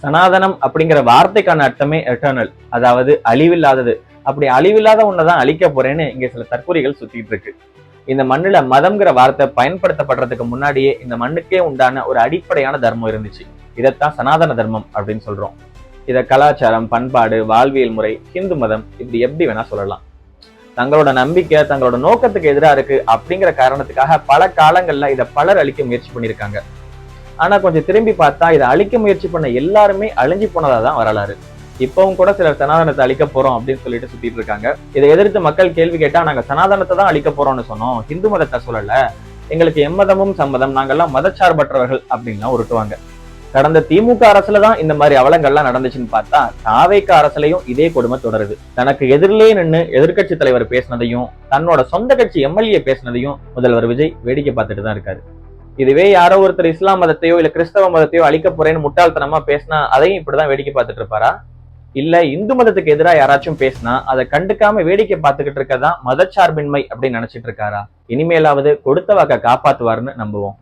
சனாதனம் அப்படிங்கிற வார்த்தைக்கான அர்த்தமே எட்டர்னல், அதாவது அழிவில்லாதது. அப்படி அழிவில்லாத ஒன்னதான் அழிக்க போறேன்னு இங்க சில தற்கொலைகள் சுத்திட்டு இருக்கு. இந்த மண்ணுல மதம்ங்கிற வார்த்தை பயன்படுத்தப்படுறதுக்கு முன்னாடியே இந்த மண்ணுக்கே உண்டான ஒரு அடிப்படையான தர்மம் இருந்துச்சு. இதைத்தான் சனாதன தர்மம் அப்படின்னு சொல்றோம். இத கலாச்சாரம், பண்பாடு, வாழ்வியல் முறை, ஹிந்து மதம், இப்படி எப்படி வேணா சொல்லலாம். தங்களோட நம்பிக்கை தங்களோட நோக்கத்துக்கு எதிராக இருக்கு அப்படிங்கிற காரணத்துக்காக பல காலங்கள்ல இதை பலர் அழிக்க முயற்சி பண்ணியிருக்காங்க. ஆனா கொஞ்சம் திரும்பி பார்த்தா இதை அழிக்க முயற்சி பண்ண எல்லாருமே அழிஞ்சு போனதாதான் வரலாறு. இப்பவும் கூட சிலர் சனாதனத்தை அழிக்க போறோம் அப்படின்னு சொல்லிட்டு சுத்திட்டு இருக்காங்க. இதை எதிர்த்து மக்கள் கேள்வி கேட்டா, நாங்க சனாதனத்தை தான் அழிக்க போறோம்னு சொன்னோம், ஹிந்து மதத்தை சொல்லல, எங்களுக்கு எம்மதமும் சம்மதம், நாங்கெல்லாம் மதச்சார்பற்றவர்கள் அப்படின்லாம் உருட்டுவாங்க. கடந்த திமுக அரசுலதான் இந்த மாதிரி அவலங்கள்லாம் நடந்துச்சுன்னு பார்த்தா தாவேக அரசுலயும் இதே கொடுமை தொடருது. தனக்கு எதிரிலே நின்று எதிர்கட்சி தலைவர் பேசினதையும் தன்னோட சொந்த கட்சி எம்எல்ஏ பேசினதையும் முதல்வர் விஜய் வேடிக்கை பார்த்துட்டு தான் இருக்காரு. இதுவே யாரோ ஒருத்தர் இஸ்லாம் மதத்தையோ இல்ல கிறிஸ்தவ மதத்தையோ அழிக்க போறேன்னு முட்டாள்தனமா பேசினா அதையும் இப்படிதான் வேடிக்கை பார்த்துட்டு இருப்பாரா? இல்ல இந்து மதத்துக்கு எதிராக யாராச்சும் பேசினா அதை கண்டுக்காம வேடிக்கை பார்த்துக்கிட்டு இருக்கதான் மதச்சார்பின்மை அப்படின்னு நினைச்சிட்டு இருக்காரா? இனிமேலாவது கொடுத்த வாக்க காப்பாத்துவாருன்னு நம்புவோம்.